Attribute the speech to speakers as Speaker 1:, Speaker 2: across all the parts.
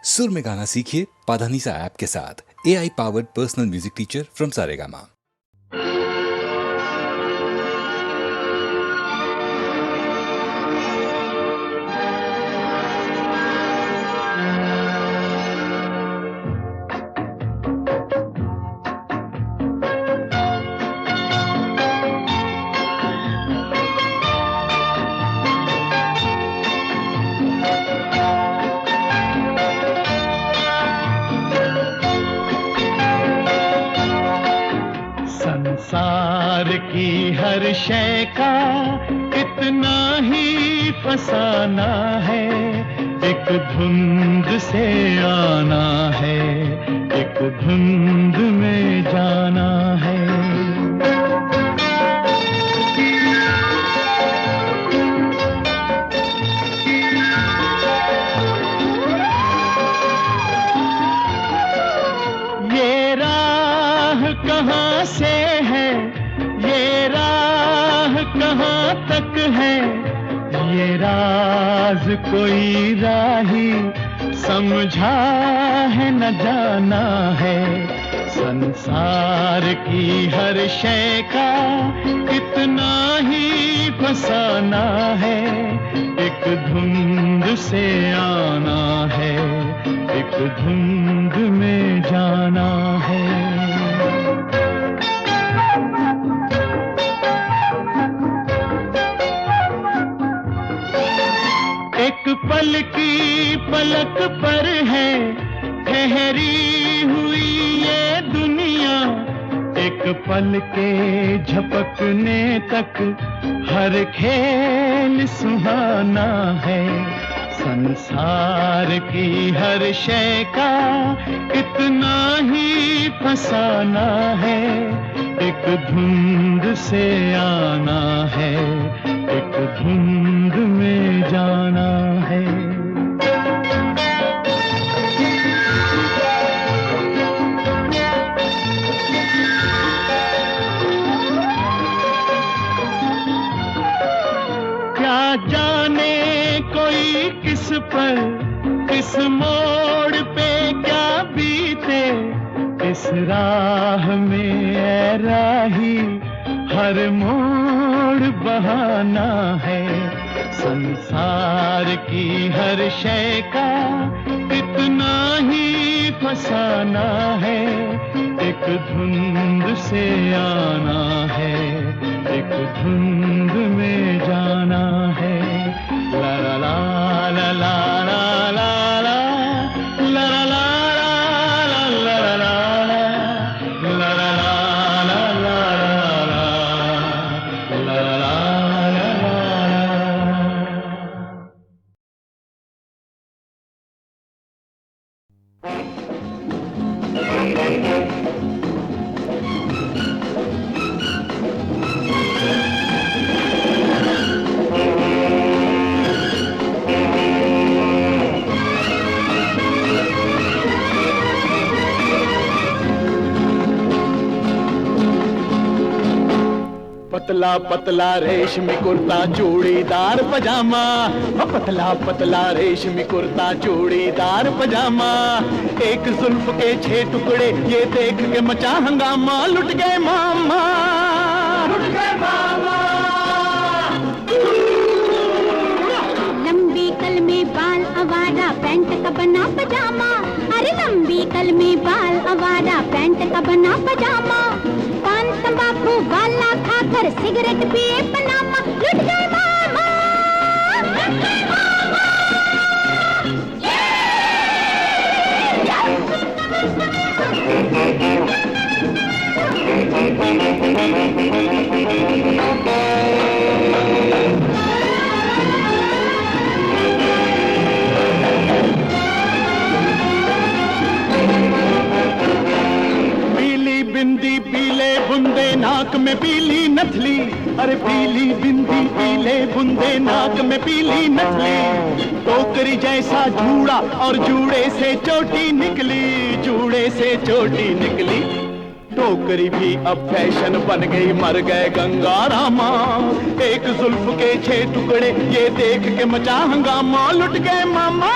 Speaker 1: सुर में गाना सीखिए पाधानीसा ऐप के साथ। AI powered personal music teacher from Saregama.
Speaker 2: संसार की हर शय का इतना ही फसाना है, एक धुंध से आना है, एक धुंध में जाना है। ये राह कहाँ से है, ये राह कहाँ तक है, ये राज कोई राही समझा है न जाना है। संसार की हर शय का कितना ही फसाना है, एक धुंध से आना है, एक धुंध में जाना है। एक पल की पलक पर है ठहरी हुई ये दुनिया, एक पल के झपकने तक हर खेल सुहाना है। संसार की हर शय का इतना ही फसाना है, एक धुंध से आना है, एक धुंध में जाना है। क्या जाने कोई किस पर, किस मोड़ पे क्या बीते, इस राह में ऐ राही हर मोड़ बहाना है। संसार की हर शय का इतना ही फसाना है, एक धुंध से आना है, एक धुंध में जाना है। ला ला ला ला ला ला ला ला ला ला पतला पतला रेशमी कुर्ता चूड़ीदार पजामा, पतला पतला रेशमी कुर्ता चूड़ीदार पजामा, एक जुल्फ के 6 टुकड़े ये देख के मचा हंगामा, लुट गए मामा, लुट गए मामा।
Speaker 3: लंबी कल में बाल अवारा पैंट का बना पजामा, अरे लंबी कल में बाल अवारा पैंट का बना पजामा, पान तंबाकू वाला खाकर सिगरेट पिए पनामा, लुट गए मामा, लुट गए मामा।
Speaker 2: बिंदी पीले बुंदे नाक में पीली नथली, अरे पीली बिंदी पीले बुंदे नाक में पीली नथली, टोकरी जैसा जूड़ा और जूड़े से चोटी निकली, जूड़े से चोटी निकली। टोकरी भी अब फैशन बन गई, मर गए गंगा रामा, एक जुल्फ के 6 टुकड़े ये देख के मचा हंगामा, लुट गए मामा।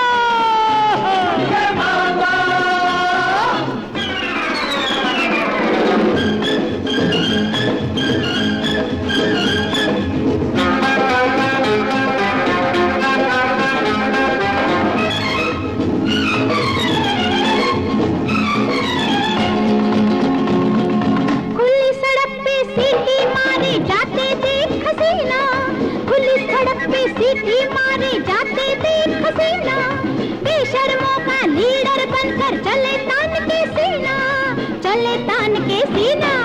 Speaker 3: ये सीना,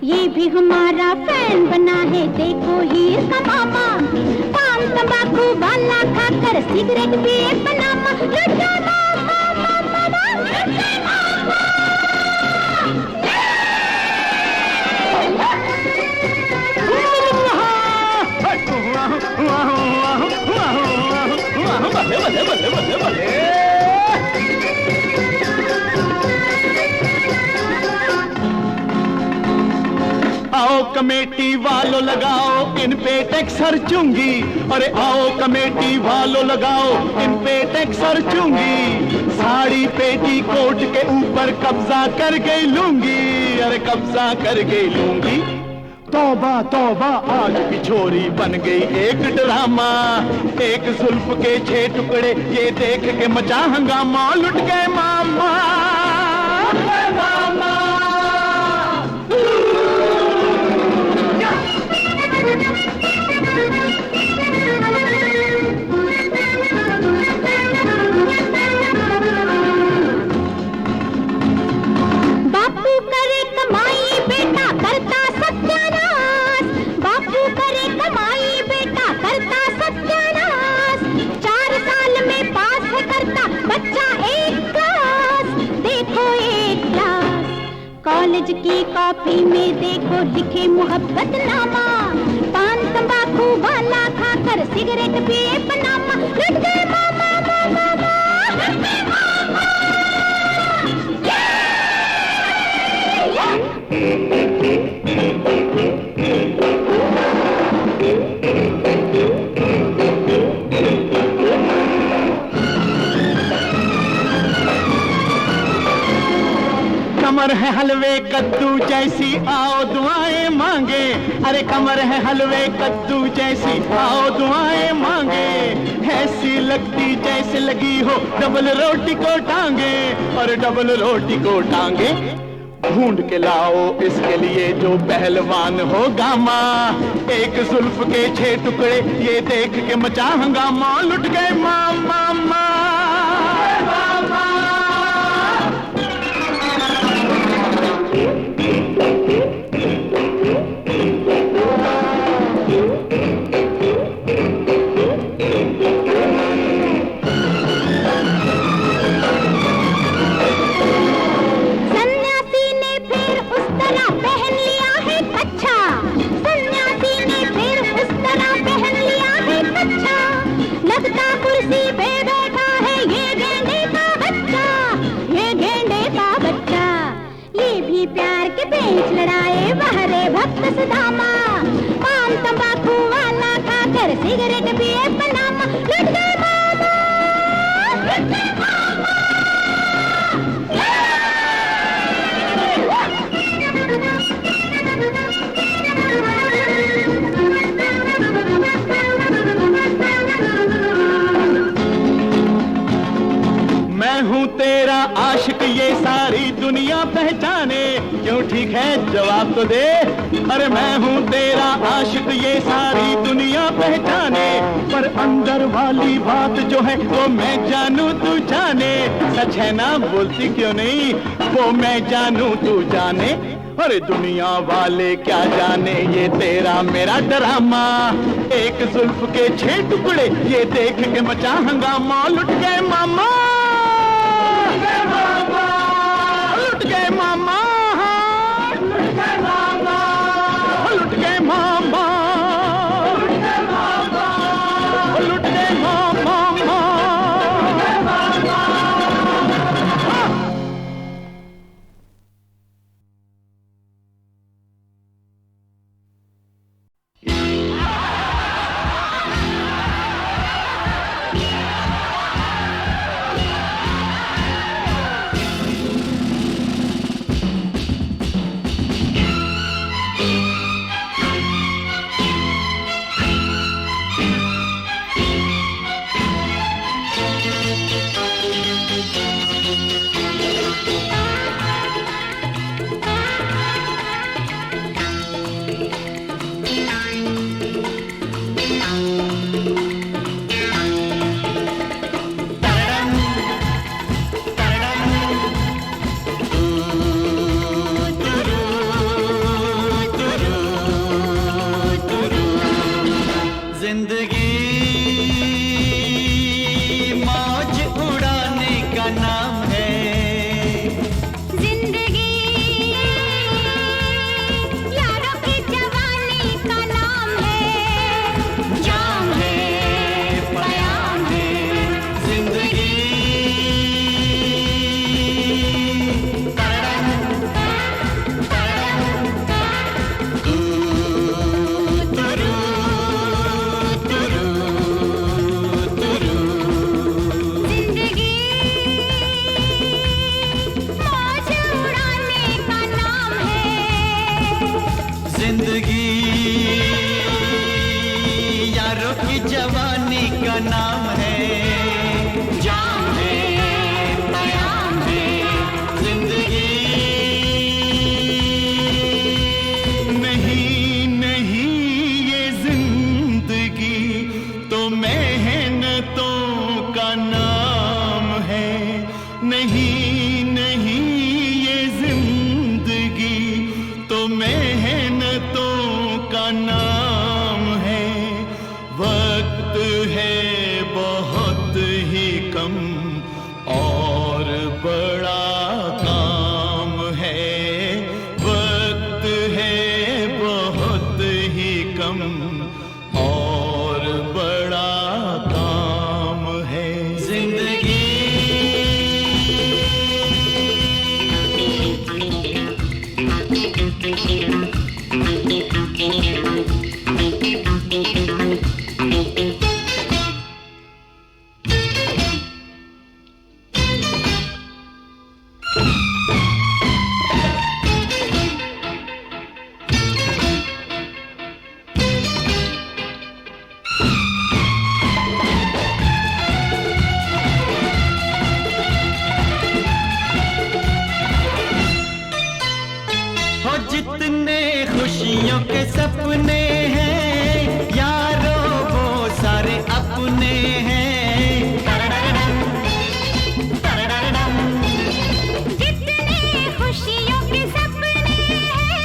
Speaker 3: ये भी हमारा फैन बना है, देखो हीर का मामा। पान तंबाकू वाला खाकर सिगरेट पिए पनामा, लुट गए मामा मामा मामा, लुट गए मामा।
Speaker 2: बल्ले बल्ले बल्ले बल्ले बल्ले। आओ कमेटी वालों लगाओ इन पे टैक्स हर चूंगी, अरे आओ कमेटी वालों लगाओ इन पे टैक्स हर चूंगी। साड़ी पेटी कोट के ऊपर कब्जा कर गई लूंगी, अरे कब्जा कर गई लूंगी। तौबा तौबा आज की छोरी बन गई एक ड्रामा, एक जुल्फ के 6 टुकड़े ये देख के मचा हंगामा, लुट गए मामा मामा।
Speaker 3: बापू करे कमाई बेटा करता सत्यानाश, बापू करे कमाई बेटा करता सत्यानाश। 4 साल में पास है करता बच्चा 1 क्लास, देखो 1 क्लास। कॉलेज की कॉपी में देखो लिखे मोहब्बत नामा, पान तंबाकू वाला खाकर सिगरेट पिए पनामा, लुट गए मामा मामा मामा, लुट गए मामा।
Speaker 2: कमर है हलवे कद्दू जैसी आओ दुआएं मांगे, अरे कमर है हलवे कद्दू जैसी आओ दुआएं मांगे। ऐसी लगती जैसे लगी हो डबल रोटी को टांगे, और डबल रोटी को टांगे। ढूंढ के लाओ इसके लिए जो पहलवान हो गामा, एक जुल्फ के 6 टुकड़े ये देख के मचा हंगामा, लुट गए मामा मामा।
Speaker 3: लड़ाए बहरे भक्त सुदामा, पान तंबाकू वाला खाकर सिगरेट पिए पनामा, लुट गए मामा, लुट गए मामा।
Speaker 2: मैं हूँ तेरा आशिक ये सारी दुनिया पहचाने, क्यों ठीक है जवाब तो दे। अरे मैं हूँ तेरा आशिक ये सारी दुनिया पहचाने, पर अंदर वाली बात जो है वो मैं जानू तू जाने। सच है ना बोलती क्यों नहीं, वो मैं जानू तू जाने। अरे दुनिया वाले क्या जाने ये तेरा मेरा ड्रामा, एक जुल्फ के 6 टुकड़े ये देख के मचा हंगामा, लुट गए मामा लुट गए मामा, लुट गए मामा, लुट गए मामा, लुट गए मामा। नहीं नहीं ये जिंदगी तो मेहनतों का नाम है, वक्त है बहुत ही कम और बड़ा काम है, वक्त है बहुत ही कम और बड़ा काम है जिंदगी। जितने खुशियों के सपने हैं यारों वो सारे अपने हैं।
Speaker 3: जितने खुशियों के सपने हैं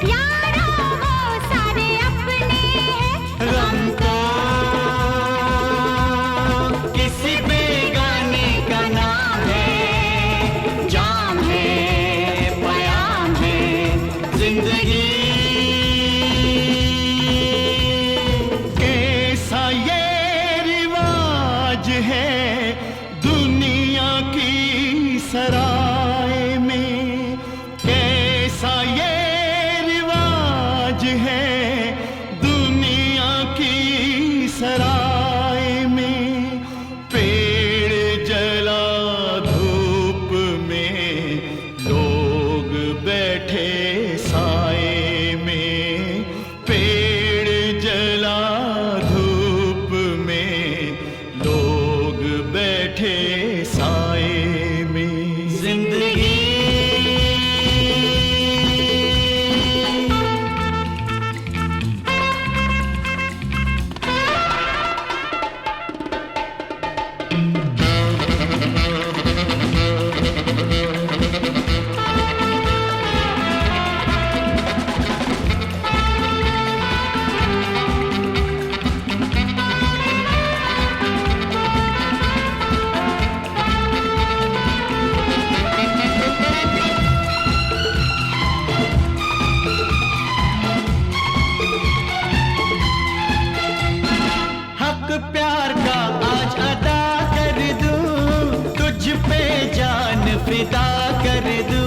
Speaker 3: यारों वो सारे अपने हैं।
Speaker 2: गम तो किसी बेगाने का नाम है, जाम है पयाम है जिंदगी। कैसा ये रिवाज है दुनिया की सराय में, कैसा ये रिवाज है दुनिया की सराय में। पेड़ जला धूप में लोग बैठे साए में, पेड़ जला धूप में लोग बैठे साए में जिंदगी। हक प्यार का आज अदा कर दूं, तुझ पे जान फिदा कर दूं।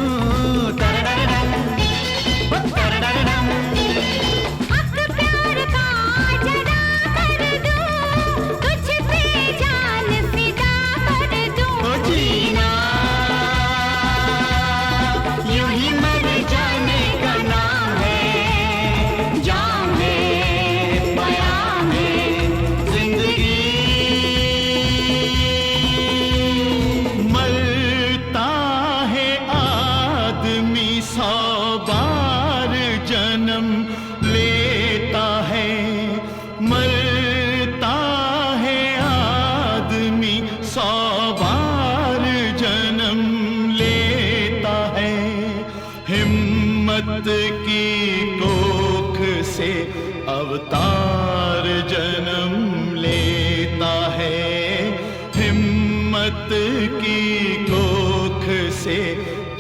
Speaker 2: तररररम, तररररम।
Speaker 3: हक प्यार का आज अदा कर दूं, तुझ पे जान फिदा कर दूं।
Speaker 2: ओ जीना यूं ही मर जाने का नाम है, जाम है पयाम है जिंदगी। मरता है आदमी 100 बार जन्म लेता है, मरता है आदमी 100 बार जन्म लेता है। हिम्मत की कोख से अवतार जन्म लेता है, हिम्मत की कोख से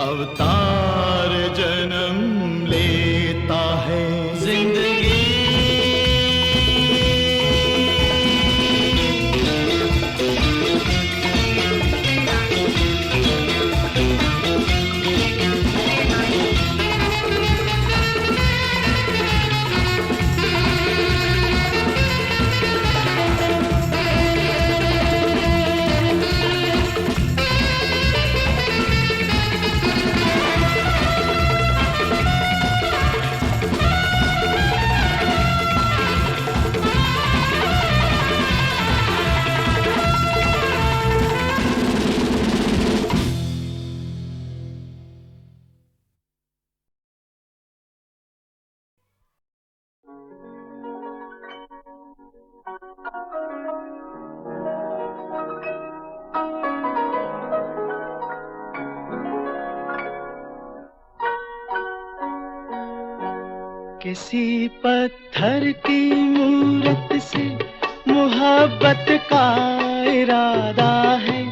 Speaker 2: अवतार जन्म लेता है जिंदगी। किसी पत्थर की मूरत से मोहब्बत का इरादा है,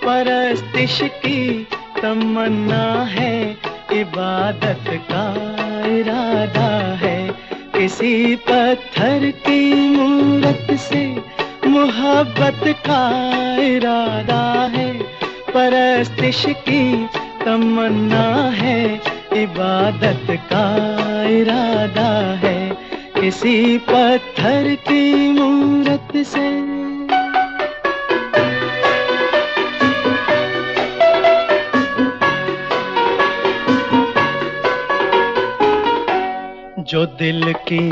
Speaker 2: परस्तिश की तमन्ना है, इबादत का इरादा है। किसी पत्थर की मूरत से मोहब्बत का इरादा है, परस्तिश की तमन्ना है, इबादत का इरादा है। किसी पत्थर की मूरत से जो दिल की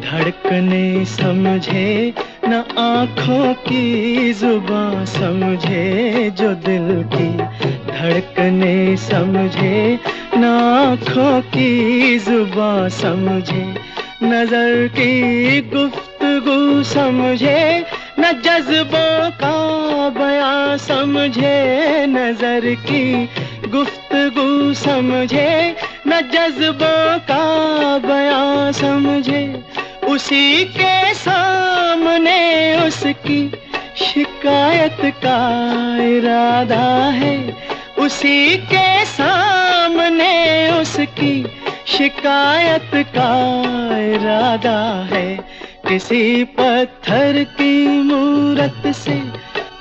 Speaker 2: धड़कने समझे, न आँखों की जुबां समझे। जो दिल की धड़कने समझे, न आँखों की जुबां समझे। नजर की गुफ्तगू समझे, न जज्बों का बयां समझे। नजर की गुफ्तगू समझे, न जज्बों का बयां समझे। उसी के सामने उसकी शिकायत का इरादा है, उसी के सामने उसकी शिकायत का इरादा है। किसी पत्थर की मूरत से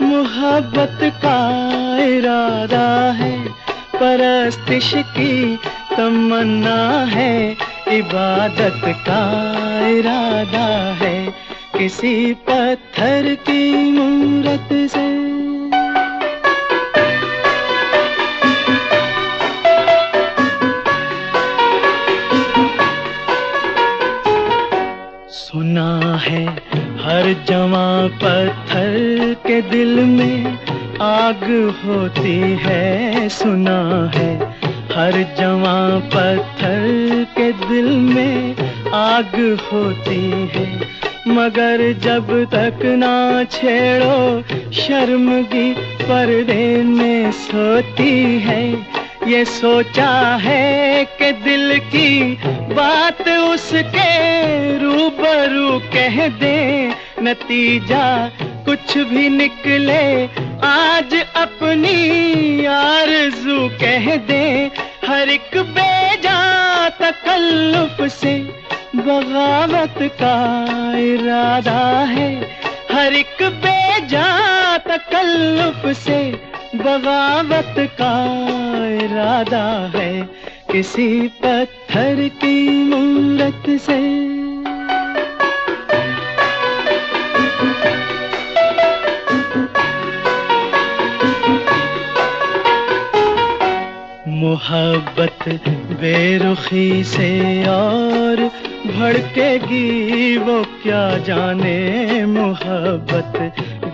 Speaker 2: मोहब्बत का इरादा है, परस्तिश की तमन्ना है, इबादत का इरादा है। किसी पत्थर की मूरत से सुना है हर जवां पत्थर के दिल में आग होती है। सुना है हर जवां पत्थर के दिल में आग होती है, मगर जब तक ना छेड़ो शर्मगी पर्दे में सोती है। ये सोचा है कि दिल की बात उसके रूबरू कह दे, नतीजा कुछ भी निकले आज अपनी आरज़ू कह दे। हर एक बेजा तकल्लुफ से बगावत का इरादा है, हर एक बेजा तकल्लुफ से बगावत का इरादा है। किसी पत्थर की मूरत से मोहब्बत बेरुखी से और भड़केगी वो क्या जाने। मोहब्बत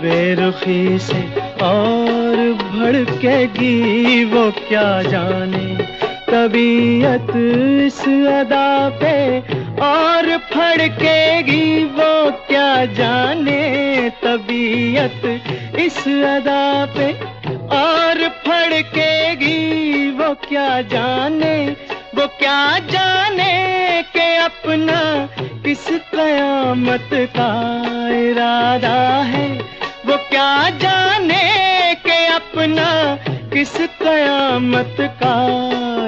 Speaker 2: बेरुखी से और भड़केगी वो क्या जाने। तबीयत इस अदा पे और फड़केगी वो क्या जाने। तबीयत इस अदा पे और फड़केगी वो क्या जाने। वो क्या जाने कि अपना किस कयामत का इरादा है। वो क्या जाने कि अपना किस कयामत का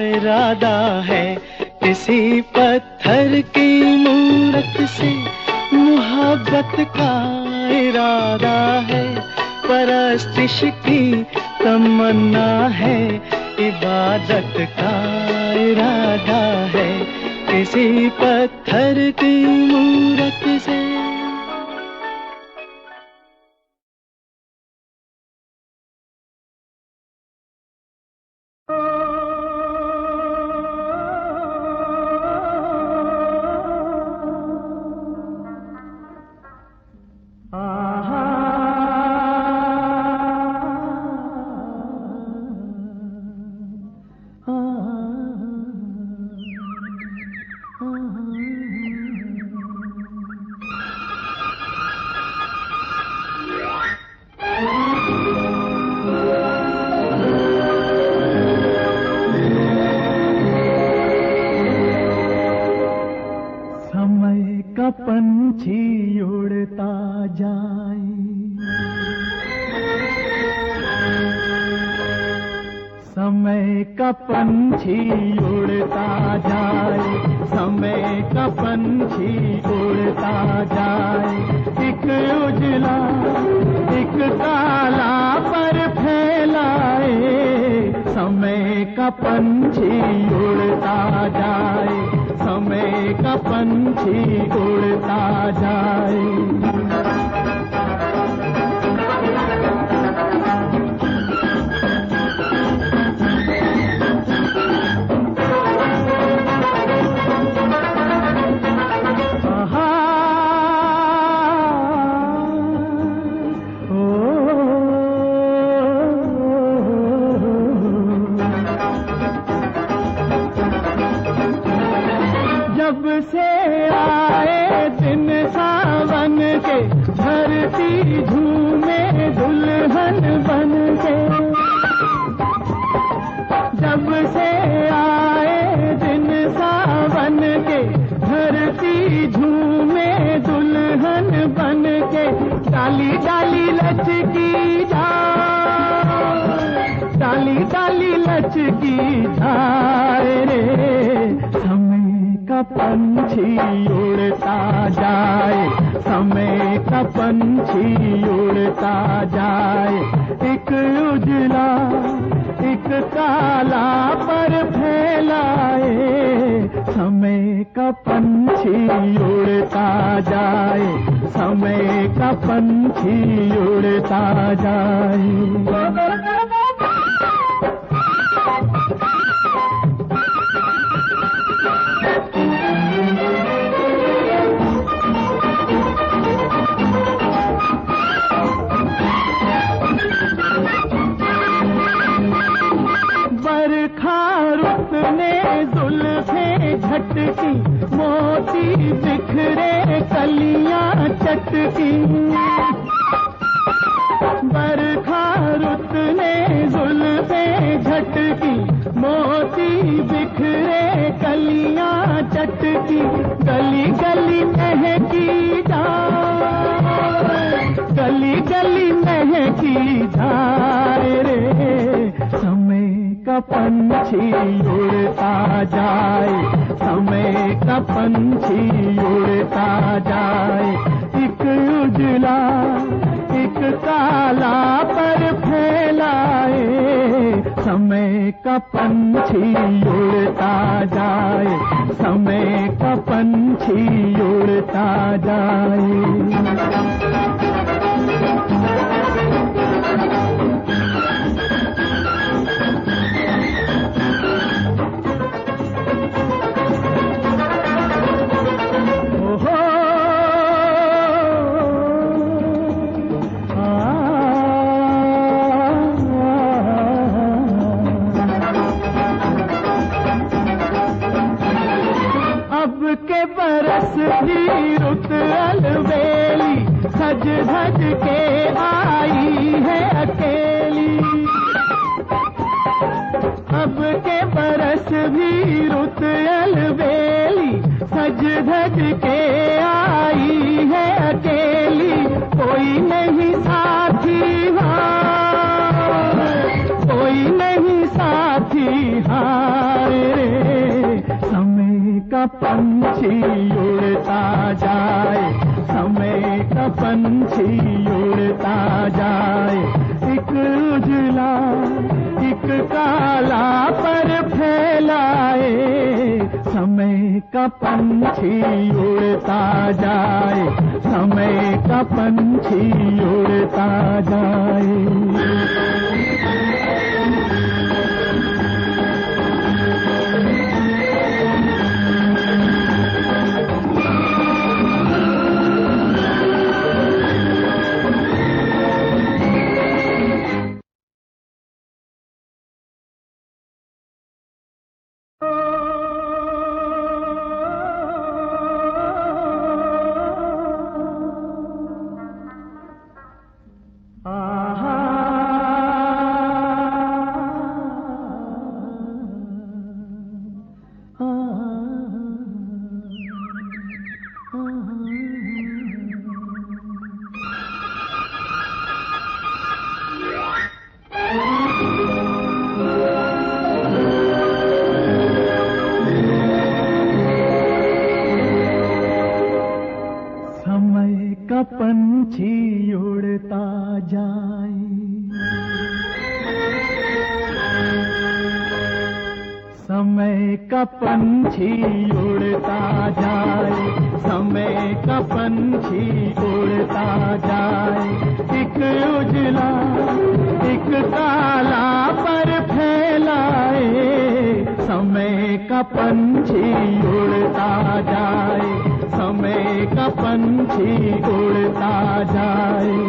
Speaker 2: इरादा है। किसी पत्थर की मूरत से मोहब्बत का इरादा है, परस्तिश की तमन्ना है, इबादत का इरादा है। किसी पत्थर की मूरत से समय का पंछी उड़ता जाए, समय का पंछी उड़ता जाए, एक उजला एक काला पर फैलाए, समय का पंछी उड़ता जाए, समय का पंछी उड़ता जाए। जब से आए दिन सावन के, धरती झूमे दुल्हन बन के। जब से आए दिन सावन के, धरती झूमे दुल्हन बन के। डाली डाली लचकी जाए, डाली डाली लचकी जाए रे, समय का पंछी उड़ता जाए, समय का पंछी उड़ता जाए, एक उजला एक काला पर फैलाए, समय का पंछी उड़ता जाए, समय का पंछी उड़ता जाए। बरखा रुत ने जुल्फे झटकी, मोती बिखरे कलियां चटकी। बरखा रुत ने जुल्फे झटकी, मोती बिखरे कलियां चटकी। गली गली महकी जाए, गली गली महकी जाए रे, समय का पंछी उड़ता जाए, समय का पंछी उड़ता जाए, एक उजला एक काला पर फैलाए, समय का पंछी उड़ता जाए, समय का पंछी उड़ता जाए। के बरस भी रुत अलबेली, सज धज के आई है अकेली। अब के बरस भी रुत अलबेली, सज धज के आई है अकेली। कोई नहीं साथी हाय, कोई नहीं साथी हाय रे, समय का पंछी उड़ता जाए, समय का पंछी उड़ता जाए, एक उजला एक काला पर फैलाए, समय का पंछी उड़ता जाए, समय का पंछी उड़ता जाए। का पंछी उड़ता जाए, समय का पंछी उड़ता जाए। एक उजला एक काला पर फैलाए, समय का पंछी उड़ता जाए, समय का पंछी उड़ता जाए।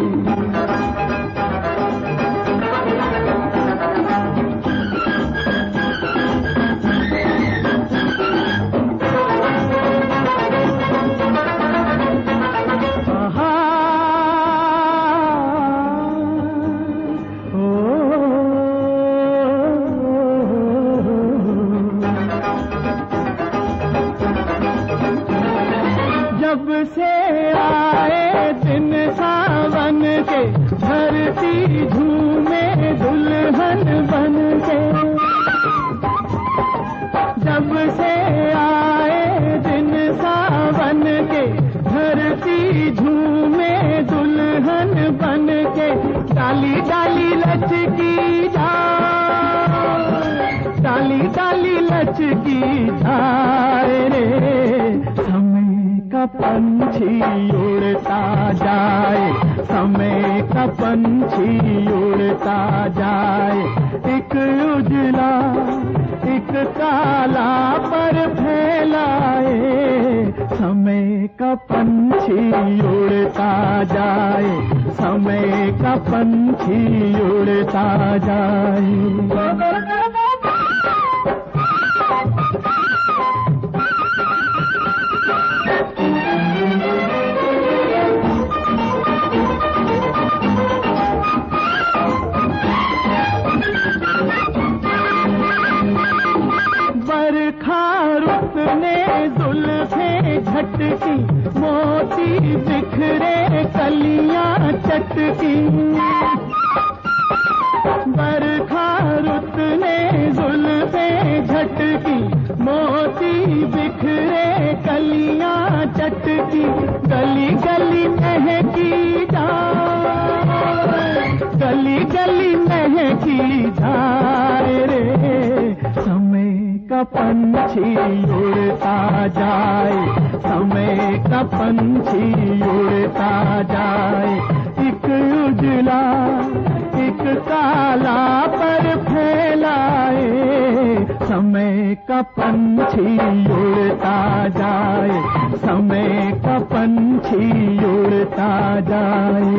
Speaker 2: जब से आए दिन सावन के, धरती झूमे दुल्हन बन के। जब से आए दिन सावन के, धरती झूमे दुल्हन बन के। डाली डाली लचकी जाए, डाली डाली लचकी जाए रे। समय का पंछी उड़ता जाए, समय का पंछी उड़ता जाए। एक उजला एक काला पर फैलाए, समय का पंछी उड़ता जाए, समय का पंछी उड़ता जाए। बरखा रुत ने जुल्फे झटकी, मोती बिखरे कलियां चटकी। बरखा रुत ने जुल्फे झटकी, मोती बिखरे कलियां चटकी। गली गली महकी जाए, गली गली महकी जाए रे। समय का पंछी उड़ता जाए, समय का पंछी उड़ता जाए। एक उजला एक काला पर फैलाए, समय का पंछी उड़ता जाए, समय का पंछी उड़ता जाए।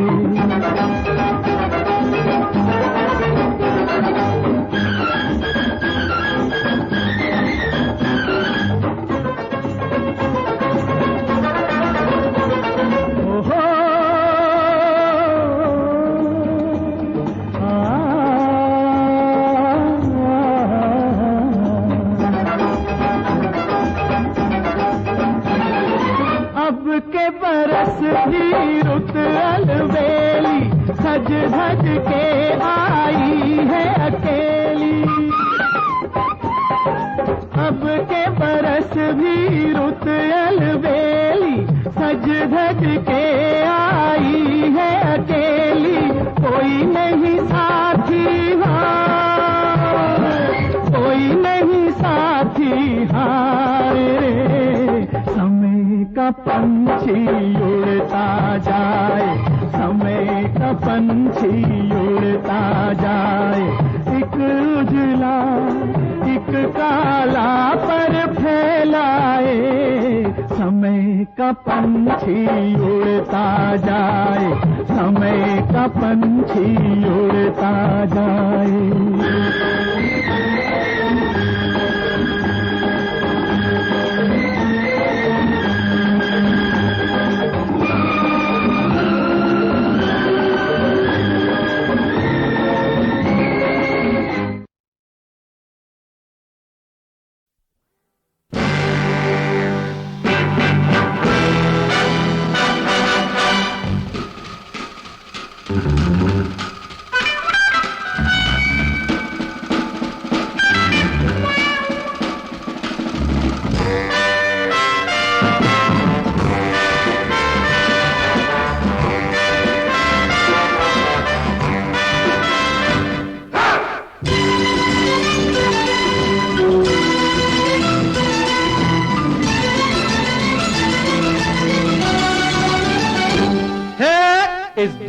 Speaker 2: अब के बरस भी रुत अलबेली, सज धज के आई है अकेली। अब के बरस भी रुत अलबेली, सज धज के आई है अकेली। कोई नहीं साथी हाय, कोई नहीं साथी हाय रे। समय का पंछी उड़ता जाए, समय का पंछी उड़ता जाए। एक उजला एक काला पर फैलाए, समय का पंछी उड़ता जाए, समय का पंछी उड़ता जाए।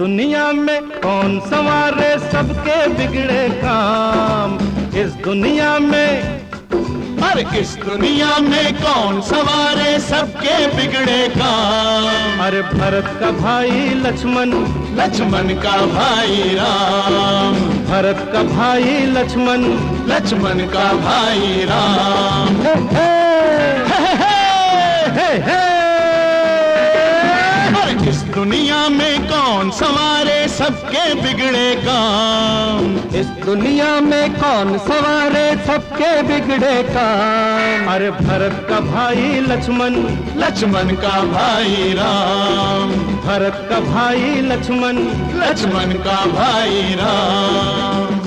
Speaker 4: दुनिया में कौन संवारे सबके बिगड़े काम, इस दुनिया में,
Speaker 2: अरे इस दुनिया में कौन संवारे सबके बिगड़े काम।
Speaker 4: अरे भरत का भाई लक्ष्मण,
Speaker 2: लक्ष्मण का भाई राम,
Speaker 4: भरत का भाई लक्ष्मण,
Speaker 2: लक्ष्मण का भाई राम।
Speaker 4: हे हे हे।
Speaker 2: अरे इस दुनिया में कौन संवारे सबके बिगड़े काम,
Speaker 4: इस दुनिया में कौन संवारे सबके बिगड़े काम। अरे भरत का भाई लक्ष्मण,
Speaker 2: लक्ष्मण का भाई राम,
Speaker 4: भरत का भाई लक्ष्मण,
Speaker 2: लक्ष्मण का भाई राम।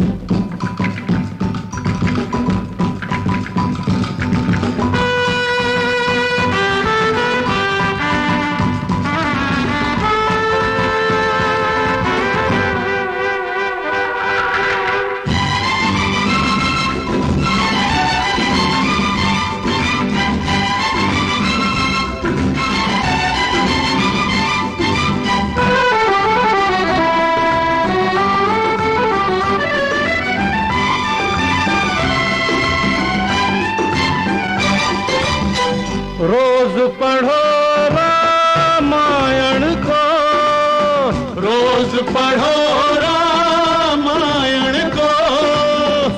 Speaker 4: रोज पढ़ो रामायण को,
Speaker 2: रोज पढ़ो रामायण को।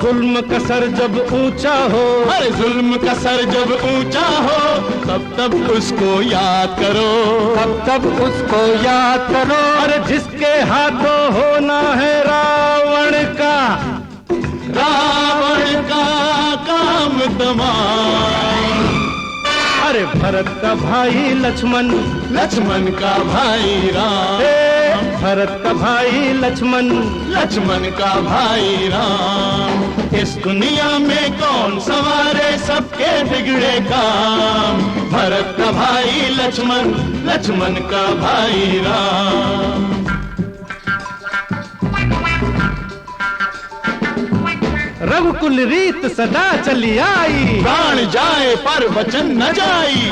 Speaker 4: जुल्म का सर जब ऊंचा हो,
Speaker 2: अरे जुल्म का सर जब ऊंचा हो, तब तब उसको याद करो,
Speaker 4: तब तब उसको याद करो। अरे जिसके हाथों होना है रावण का,
Speaker 2: रावण का काम तमाम।
Speaker 4: अरे भरत का भाई लक्ष्मण,
Speaker 2: लक्ष्मण का भाई राम,
Speaker 4: भरत का भाई लक्ष्मण,
Speaker 2: लक्ष्मण का भाई राम। इस दुनिया में कौन संवारे सबके बिगड़े काम, भरत का भाई लक्ष्मण, लक्ष्मण का भाई राम।
Speaker 4: रघुकुल रीत सदा चली आई,
Speaker 2: प्राण जाए पर वचन न जाई।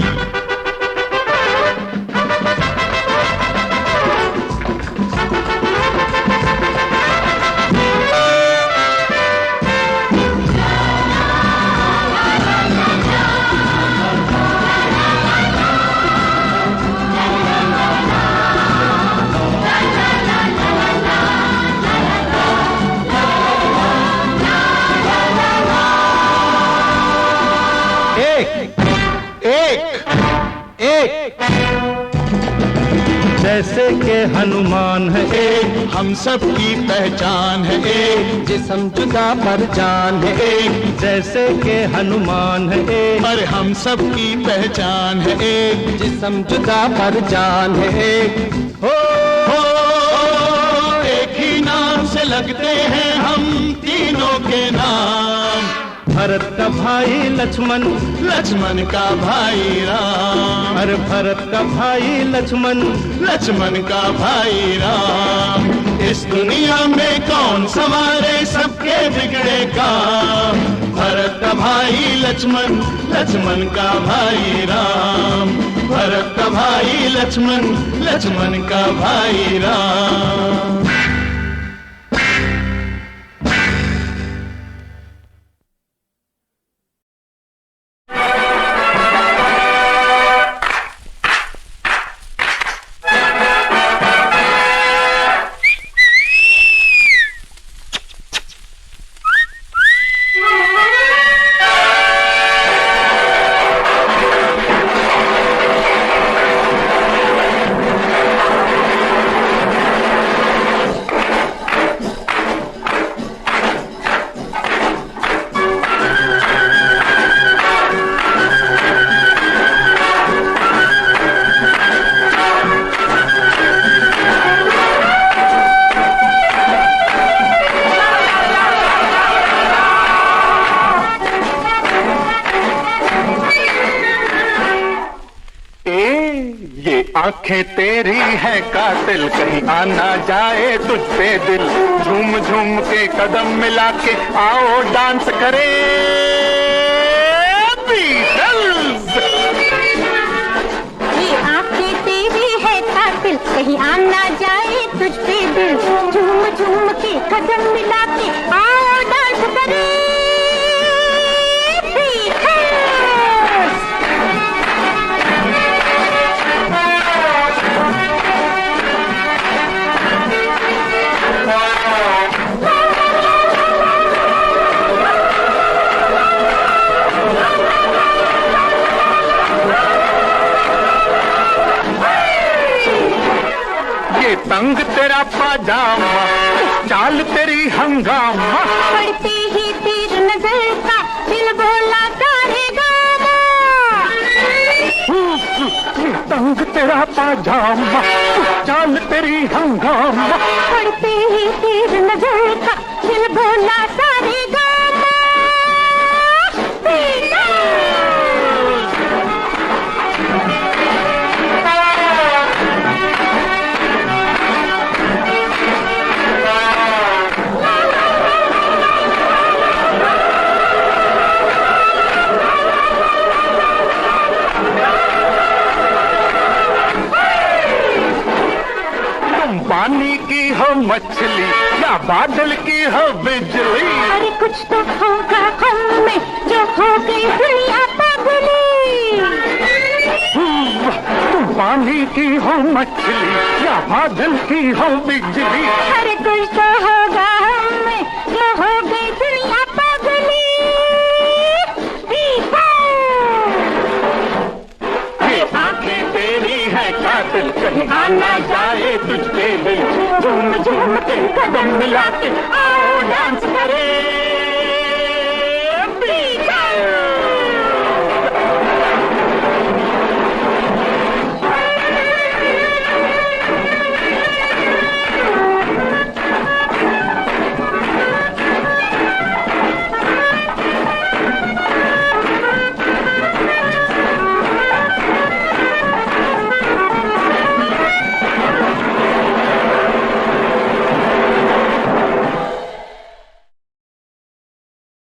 Speaker 4: जैसे के हनुमान है
Speaker 2: एक, हम सब की पहचान है एक,
Speaker 4: जिस्म जुदा पर जान है एक। जैसे के हनुमान है एक,
Speaker 2: पर हम सब की पहचान है एक,
Speaker 4: जिस्म जुदा पर जान है एक।
Speaker 2: हो एक ही नाम से लगते हैं हम तीनों के नाम,
Speaker 4: भरत का भाई लक्ष्मण,
Speaker 2: लक्ष्मण का भाई राम।
Speaker 4: अरे भरत का भाई लक्ष्मण,
Speaker 2: लक्ष्मण का भाई राम। इस दुनिया में कौन संवारे सबके बिगड़े काम, भरत का भाई लक्ष्मण, लक्ष्मण का भाई राम। भरत का भाई लक्ष्मण, लक्ष्मण का भाई राम।
Speaker 5: आंखें तेरी है कातिल, कहीं आना जाए तुझ पे दिल। झूम झूम के कदम मिला के आओ डांस करें बीटल्स।
Speaker 3: ये आंखें तेरी है कातिल, कहीं आना जाए तुझ पे कदम मिला के आओ डांस करें।
Speaker 5: ये तंग तेरा पाजामा, चाल तेरी हंगामा,
Speaker 3: पड़ते ही तीर नजर का दिल बोला करेगा।
Speaker 5: ये तंग तेरा पाजामा, चाल तेरी हंगामा,
Speaker 3: पड़ते ही तीर नजर का दिल बोला करेगा।
Speaker 5: पानी की हो मछली या बादल की हो बिजली,
Speaker 3: अरे कुछ तो होगा हम में जो हो गई दुनिया पागली।
Speaker 5: तुम पानी की हो मछली या बादल की हो बिजली,
Speaker 3: अरे कुछ तो होगा हम में जो हो गई दुनिया पागली।
Speaker 5: ये आंखें तेरी है कातिल, कहीं आना जाए तुझ पे दिल, झूम झूम के कदम मिला के आओ डांस करें।